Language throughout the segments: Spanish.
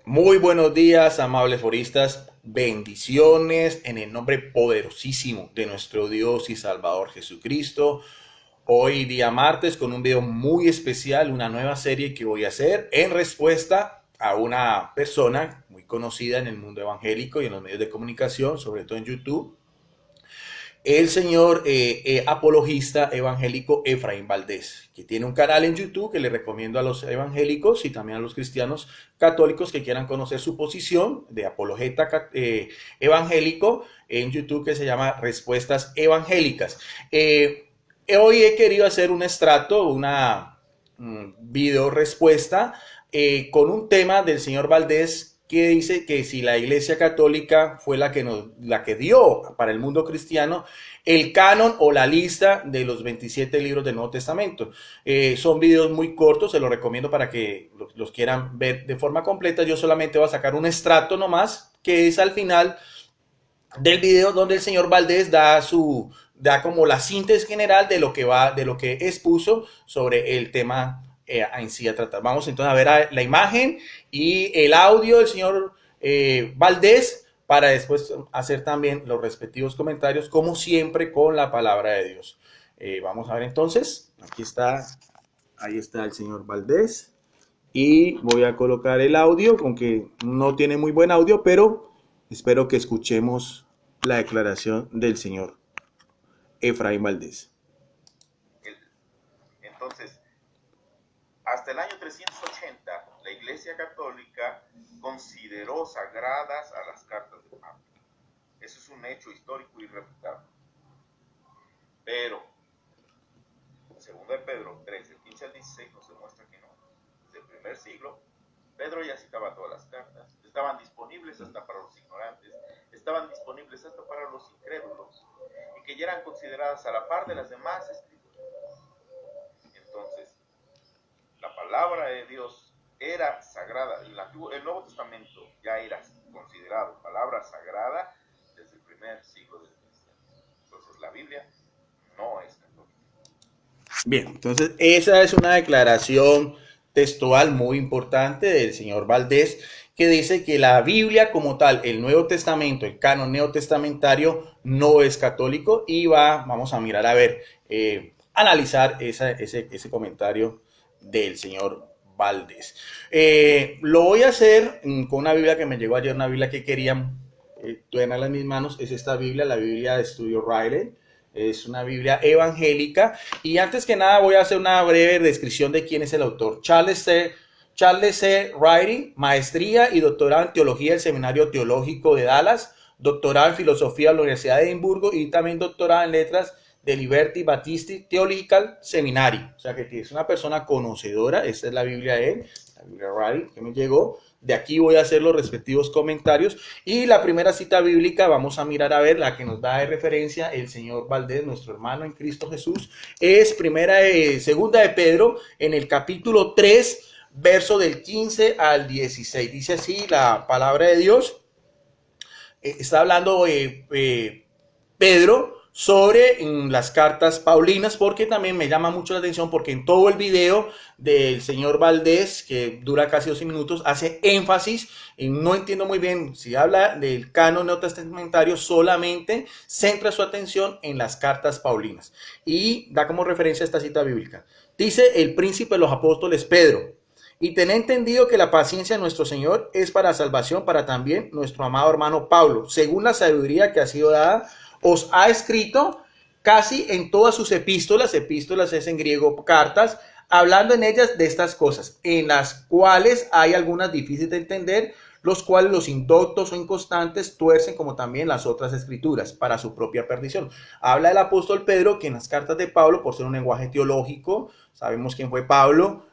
Muy buenos días, amables foristas. Bendiciones en el nombre poderosísimo de nuestro Dios y Salvador Jesucristo. Hoy día martes con un video muy especial, una nueva serie que voy a hacer en respuesta a una persona muy conocida en el mundo evangélico y en los medios de comunicación, sobre todo en YouTube, el señor apologista evangélico Efraín Valdés, que tiene un canal en YouTube que le recomiendo a los evangélicos y también a los cristianos católicos que quieran conocer su posición de apologeta evangélico en YouTube, que se llama Respuestas Evangélicas. Hoy he querido hacer un extracto, una video respuesta con un tema del señor Valdés, que dice que si la Iglesia Católica fue la que dio para el mundo cristiano el canon o la lista de los 27 libros del Nuevo Testamento. Son videos muy cortos, se los recomiendo para que los quieran ver de forma completa. Yo solamente voy a sacar un extracto nomás, que es al final del video, donde el señor Valdés da como la síntesis general de lo que expuso sobre el tema en sí a tratar. Vamos entonces a ver la imagen y el audio del señor Valdés, para después hacer también los respectivos comentarios, como siempre, con la palabra de Dios. Vamos a ver entonces, ahí está el señor Valdés, y voy a colocar el audio, aunque no tiene muy buen audio, pero espero que escuchemos la declaración del señor Efraín Valdés. Entonces, hasta el año 380, la Iglesia Católica consideró sagradas a las cartas de Pablo. Eso es un hecho histórico irrefutable. Pero, segundo de Pedro 3, del 15 al 16, nos demuestra que no. Desde el primer siglo, Pedro ya citaba todas las cartas, estaban disponibles hasta para los ignorantes, estaban disponibles hasta para los incrédulos, y que ya eran consideradas a la par de las demás escrituras. Entonces, la palabra de Dios era sagrada. El Nuevo Testamento ya era considerado palabra sagrada desde el primer siglo del cristianismo. Entonces, la Biblia no es católica. Bien, entonces esa es una declaración textual muy importante del señor Valdés, que dice que la Biblia como tal, el Nuevo Testamento, el canon neotestamentario, no es católico, y vamos a mirar a ver, analizar ese comentario del señor Valdés. Lo voy a hacer con una Biblia que me llegó ayer, una Biblia que quería tenerla en mis manos. Es esta Biblia, la Biblia de Estudio Riley. Es una Biblia evangélica. Y antes que nada voy a hacer una breve descripción de quién es el autor. Charles C. Riley, maestría y doctorado en teología del Seminario Teológico de Dallas, doctorado en filosofía de la Universidad de Edimburgo y también doctorado en letras de Liberty Baptist Theological Seminary. O sea que es una persona conocedora. Esta es la Biblia de él, la Biblia Riley, que me llegó. De aquí voy a hacer los respectivos comentarios. Y la primera cita bíblica, vamos a mirar a ver la que nos da de referencia el señor Valdés, nuestro hermano en Cristo Jesús. Es segunda de Pedro, en el capítulo 3, verso del 15 al 16. Dice así la palabra de Dios. Está hablando Pedro sobre las cartas paulinas, porque también me llama mucho la atención, porque en todo el video del señor Valdés, que dura casi 12 minutos, hace énfasis, y no entiendo muy bien si habla del canon neotestamentario, solamente centra su atención en las cartas paulinas y da como referencia esta cita bíblica. Dice el príncipe de los apóstoles Pedro: y ten entendido que la paciencia de nuestro Señor es para salvación, para también nuestro amado hermano Pablo, según la sabiduría que ha sido dada, os ha escrito casi en todas sus epístolas es en griego cartas, hablando en ellas de estas cosas, en las cuales hay algunas difíciles de entender, los cuales los indoctos o inconstantes tuercen, como también las otras escrituras, para su propia perdición. Habla el apóstol Pedro que en las cartas de Pablo, por ser un lenguaje teológico, sabemos quién fue Pablo,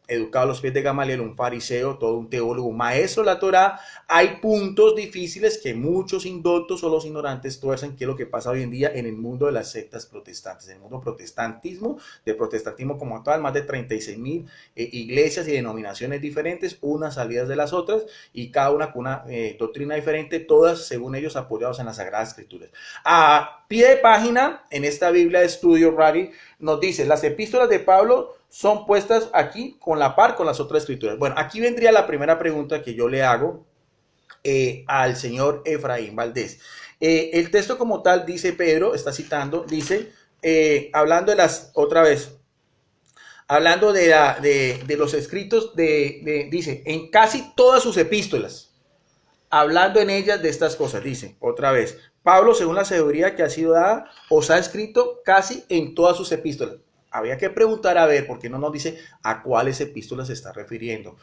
educado a los pies de Gamaliel, un fariseo, todo un teólogo, un maestro de la Torá. Hay puntos difíciles que muchos indoctos o los ignorantes tuercen, que es lo que pasa hoy en día en el mundo de las sectas protestantes, en el mundo de protestantismo como tal, más de 36,000 iglesias y denominaciones diferentes, unas salidas de las otras, y cada una con una doctrina diferente, todas según ellos apoyados en las Sagradas Escrituras. A pie de página, en esta Biblia de Estudio Riley, nos dice: las epístolas de Pablo son puestas aquí con la par con las otras escrituras. Bueno, aquí vendría la primera pregunta que yo le hago al señor Efraín Valdés. El texto como tal, dice Pedro, está citando, dice, hablando de las, otra vez, hablando de los escritos, dice, en casi todas sus epístolas, hablando en ellas de estas cosas, dice, otra vez, Pablo, según la sabiduría que ha sido dada, os ha escrito casi en todas sus epístolas. Habría que preguntar a ver, porque no nos dice a cuáles epístolas se está refiriendo.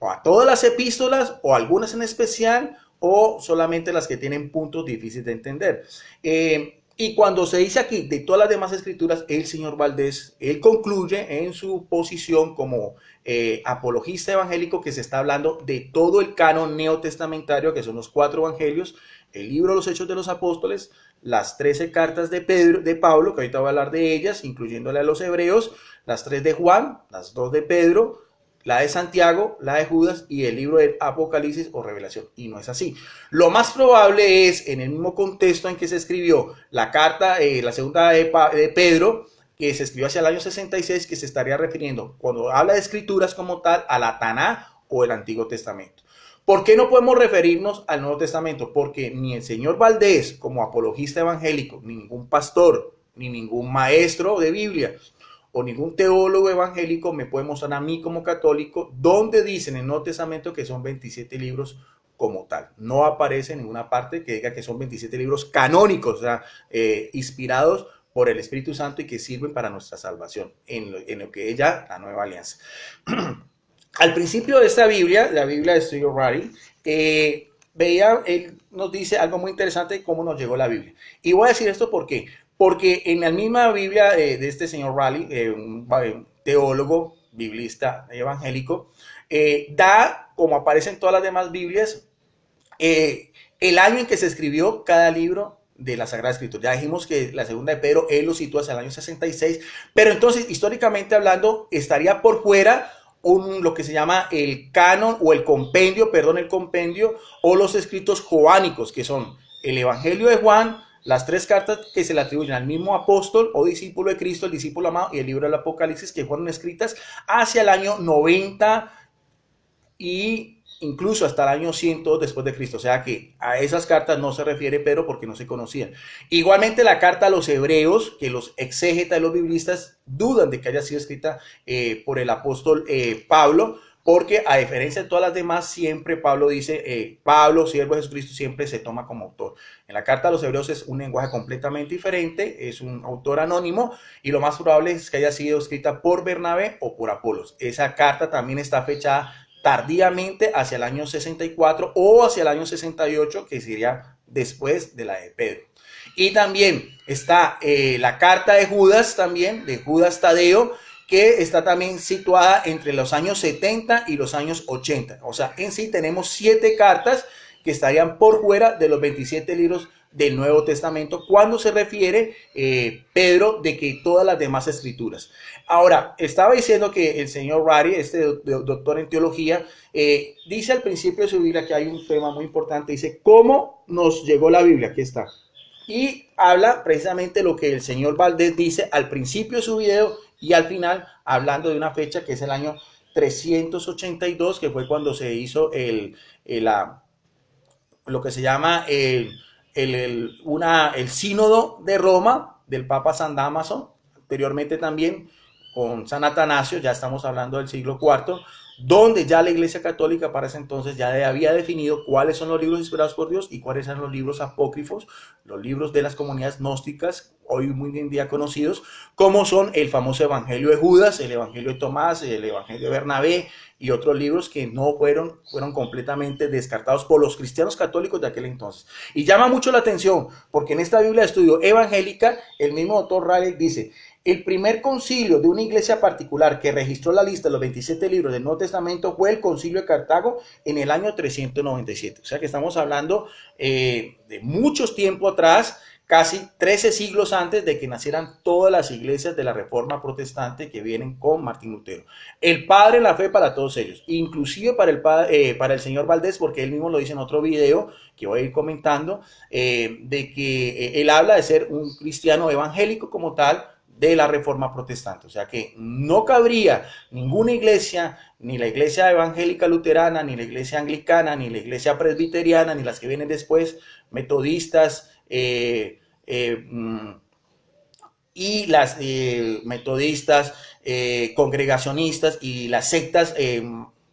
O a todas las epístolas, o algunas en especial, o solamente las que tienen puntos difíciles de entender. Y cuando se dice aquí de todas las demás escrituras, el señor Valdés, él concluye en su posición como apologista evangélico que se está hablando de todo el canon neotestamentario, que son los 4 evangelios, el libro de los Hechos de los Apóstoles, las 13 cartas de Pablo, que ahorita voy a hablar de ellas, incluyéndole a los hebreos, las 3 de Juan, las 2 de Pedro, la de Santiago, la de Judas y el libro de Apocalipsis o Revelación. Y no es así. Lo más probable es, en el mismo contexto en que se escribió la carta, la segunda de Pedro, que se escribió hacia el año 66, que se estaría refiriendo, cuando habla de escrituras como tal, a la Taná o el Antiguo Testamento. ¿Por qué no podemos referirnos al Nuevo Testamento? Porque ni el señor Valdés, como apologista evangélico, ni ningún pastor, ni ningún maestro de Biblia, o ningún teólogo evangélico me puede mostrar a mí como católico donde dicen en el Nuevo Testamento que son 27 libros como tal. No aparece en ninguna parte que diga que son 27 libros canónicos, o sea, inspirados por el Espíritu Santo y que sirven para nuestra salvación, en lo que es ya la nueva alianza. Al principio de esta Biblia, la Biblia de Studio Rari, él nos dice algo muy interesante de cómo nos llegó la Biblia. Y voy a decir esto ¿por qué? Porque en la misma Biblia de este señor Raleigh, un teólogo, biblista evangélico, da, como aparece en todas las demás Biblias, el año en que se escribió cada libro de la Sagrada Escritura. Ya dijimos que la segunda de Pedro, él lo sitúa hacia el año 66, pero entonces, históricamente hablando, estaría por fuera lo que se llama el canon o el compendio o los escritos joánicos, que son el Evangelio de Juan, las 3 cartas que se le atribuyen al mismo apóstol o discípulo de Cristo, el discípulo amado, y el libro del Apocalipsis, que fueron escritas hacia el año 90 y incluso hasta el año 100 después de Cristo. O sea que a esas cartas no se refiere Pedro porque no se conocían. Igualmente la carta a los hebreos, que los exégetas y los biblistas dudan de que haya sido escrita por el apóstol Pablo, porque a diferencia de todas las demás, siempre Pablo dice, Pablo, siervo de Jesucristo, siempre se toma como autor. En la carta a los hebreos es un lenguaje completamente diferente, es un autor anónimo, y lo más probable es que haya sido escrita por Bernabé o por Apolos. Esa carta también está fechada tardíamente hacia el año 64 o hacia el año 68, que sería después de la de Pedro. Y también está la carta de Judas, también, de Judas Tadeo, que está también situada entre los años 70 y los años 80. O sea, en sí tenemos 7 cartas que estarían por fuera de los 27 libros del Nuevo Testamento cuando se refiere Pedro de que todas las demás escrituras. Ahora, estaba diciendo que el señor Rari, este doctor en teología, dice al principio de su Biblia que hay un tema muy importante, dice, ¿cómo nos llegó la Biblia? Aquí está. Y habla precisamente lo que el señor Valdés dice al principio de su video y al final, hablando de una fecha que es el año 382, que fue cuando se hizo lo que se llama el sínodo de Roma del Papa San Dámaso, anteriormente también con San Atanasio, ya estamos hablando del siglo IV, donde ya la Iglesia Católica para ese entonces ya había definido cuáles son los libros inspirados por Dios y cuáles eran los libros apócrifos, los libros de las comunidades gnósticas, hoy muy en día conocidos, como son el famoso Evangelio de Judas, el Evangelio de Tomás, el Evangelio de Bernabé y otros libros que no fueron completamente descartados por los cristianos católicos de aquel entonces. Y llama mucho la atención porque en esta Biblia de estudio evangélica, el mismo doctor Raleigh dice, el primer concilio de una iglesia particular que registró la lista de los 27 libros del Nuevo Testamento fue el concilio de Cartago en el año 397. O sea que estamos hablando de muchos tiempo atrás, casi 13 siglos antes de que nacieran todas las iglesias de la Reforma Protestante que vienen con Martín Lutero. El padre en la fe para todos ellos, inclusive para el señor Valdés, porque él mismo lo dice en otro video que voy a ir comentando, de que él habla de ser un cristiano evangélico como tal, de la Reforma Protestante. O sea que no cabría ninguna iglesia, ni la iglesia evangélica luterana, ni la iglesia anglicana, ni la iglesia presbiteriana, ni las que vienen después, metodistas, y las metodistas, congregacionistas y las sectas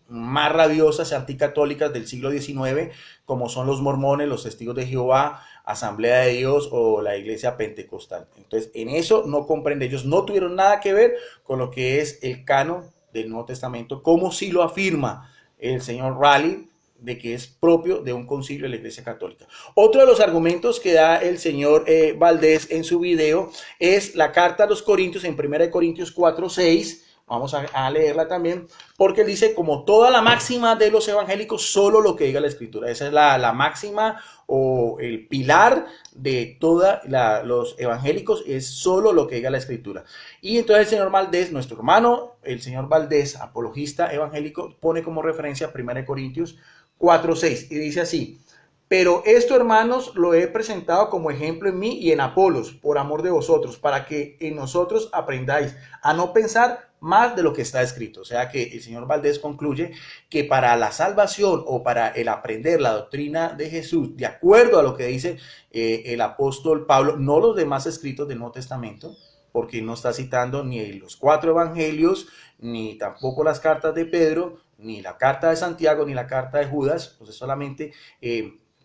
más rabiosas anticatólicas del siglo XIX, como son los mormones, los testigos de Jehová, Asamblea de Dios o la iglesia pentecostal. Entonces, en eso no comprende, ellos no tuvieron nada que ver con lo que es el canon del Nuevo Testamento, como sí lo afirma el señor Raleigh, de que es propio de un concilio de la Iglesia Católica. Otro de los argumentos que da el señor Valdés en su video es la carta a los Corintios en 1 Corintios 4:6. Vamos a leerla también, porque él dice, como toda la máxima de los evangélicos, solo lo que diga la Escritura. Esa es la máxima o el pilar de todos los evangélicos, es solo lo que diga la Escritura. Y entonces el señor Valdés, nuestro hermano, el señor Valdés, apologista evangélico, pone como referencia 1 Corintios 4:6 y dice así: pero esto, hermanos, lo he presentado como ejemplo en mí y en Apolos, por amor de vosotros, para que en nosotros aprendáis a no pensar más de lo que está escrito. O sea que el señor Valdés concluye que para la salvación o para el aprender la doctrina de Jesús, de acuerdo a lo que dice el apóstol Pablo, no los demás escritos del Nuevo Testamento, porque no está citando ni los 4 evangelios, ni tampoco las cartas de Pedro, ni la carta de Santiago, ni la carta de Judas, pues es solamente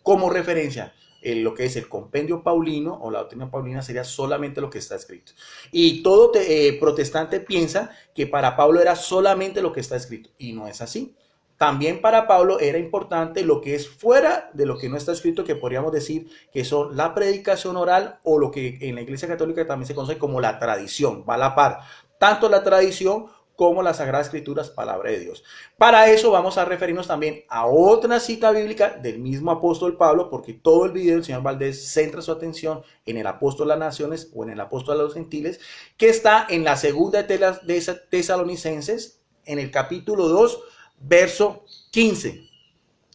como referencia lo que es el compendio paulino o la doctrina paulina sería solamente lo que está escrito. Y todo protestante piensa que para Pablo era solamente lo que está escrito, y no es así. También para Pablo era importante lo que es fuera de lo que no está escrito, que podríamos decir que son la predicación oral o lo que en la Iglesia Católica también se conoce como la tradición, va a la par. Tanto la tradición como las Sagradas Escrituras, palabra de Dios. Para eso vamos a referirnos también a otra cita bíblica del mismo apóstol Pablo, porque todo el video del señor Valdés centra su atención en el apóstol a las naciones o en el apóstol a los gentiles, que está en la segunda de Tesalonicenses, en el capítulo 2, verso 15.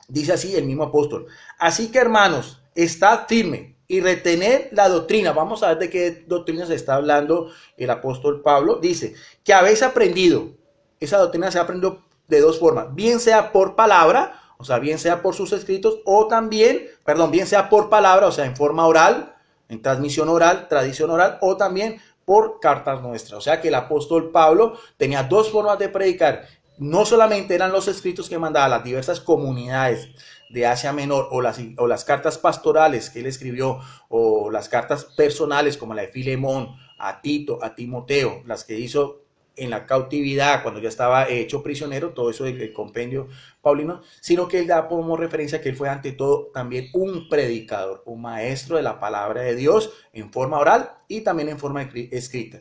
Dice así el mismo apóstol: así que, hermanos, estad firme y retener la doctrina. Vamos a ver de qué doctrina se está hablando el apóstol Pablo. Dice que habéis aprendido. Esa doctrina se ha aprendido de dos formas: bien sea por palabra, o sea, bien sea por sus escritos, o también, bien sea por palabra, o sea, en forma oral, en transmisión oral, tradición oral, o también por cartas nuestras. O sea que el apóstol Pablo tenía dos formas de predicar. No solamente eran los escritos que mandaba a las diversas comunidades de Asia Menor o las cartas pastorales que él escribió, o las cartas personales como la de Filemón a Tito, a Timoteo, las que hizo en la cautividad cuando ya estaba hecho prisionero, todo eso del compendio paulino, sino que él da como referencia que él fue ante todo también un predicador, un maestro de la palabra de Dios en forma oral y también en forma escrita.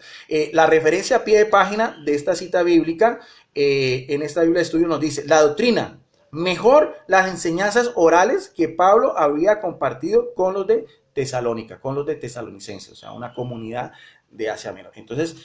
La referencia a pie de página de esta cita bíblica en esta Biblia de estudio nos dice: la doctrina, mejor las enseñanzas orales que Pablo había compartido con los de Tesalónica, con los de Tesalonicenses, o sea, una comunidad de Asia Menor. Entonces,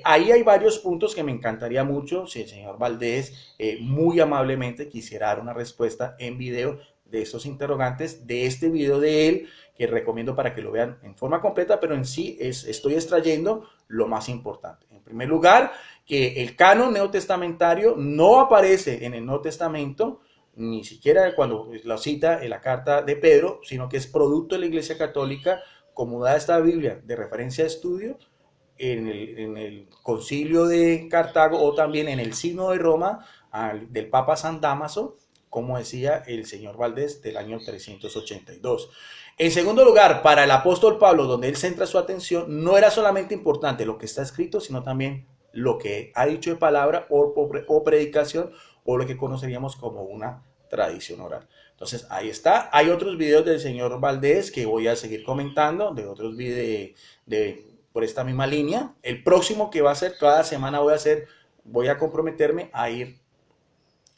ahí hay varios puntos que me encantaría mucho si el señor Valdés muy amablemente quisiera dar una respuesta en video de estos interrogantes, de este video de él, que recomiendo para que lo vean en forma completa, pero en sí estoy extrayendo lo más importante. En primer lugar, que el canon neotestamentario no aparece en el Nuevo Testamento, ni siquiera cuando lo cita en la carta de Pedro, sino que es producto de la Iglesia Católica, como da esta Biblia de referencia de estudio en el concilio de Cartago, o también en el Sínodo de Roma del Papa San Dámaso, como decía el señor Valdés, del año 382. En segundo lugar, para el apóstol Pablo, donde él centra su atención, no era solamente importante lo que está escrito, sino también lo que ha dicho de palabra o predicación, o lo que conoceríamos como una tradición oral. Entonces, ahí está. Hay otros videos del señor Valdés que voy a seguir comentando, de otros videos por esta misma línea. El próximo que va a ser, cada semana voy a comprometerme a ir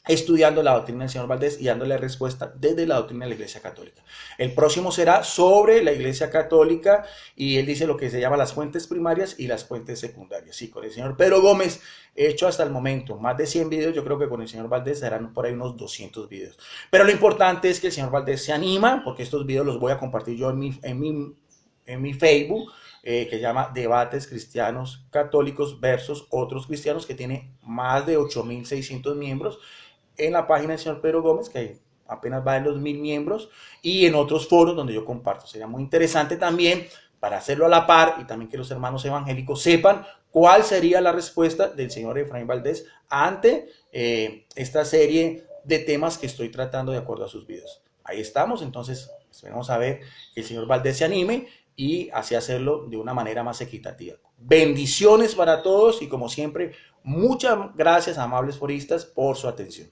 estudiando la doctrina del señor Valdés y dándole respuesta desde la doctrina de la Iglesia Católica. El próximo será sobre la Iglesia Católica, y él dice lo que se llama las fuentes primarias y las fuentes secundarias. Sí, con el señor Pedro Gómez he hecho hasta el momento más de 100 videos. Yo creo que con el señor Valdés serán por ahí unos 200 videos. Pero lo importante es que el señor Valdés se anima, porque estos videos los voy a compartir yo en mi Facebook, que se llama Debates Cristianos Católicos versus otros cristianos, que tiene más de 8.600 miembros, en la página del señor Pedro Gómez, que apenas va en los 1.000 miembros, y en otros foros donde yo comparto. Sería muy interesante también para hacerlo a la par, y también que los hermanos evangélicos sepan cuál sería la respuesta del señor Efraín Valdés ante esta serie de temas que estoy tratando de acuerdo a sus videos. Ahí estamos, entonces esperamos a ver que el señor Valdés se anime y así hacerlo de una manera más equitativa. Bendiciones para todos y como siempre, muchas gracias, amables foristas, por su atención.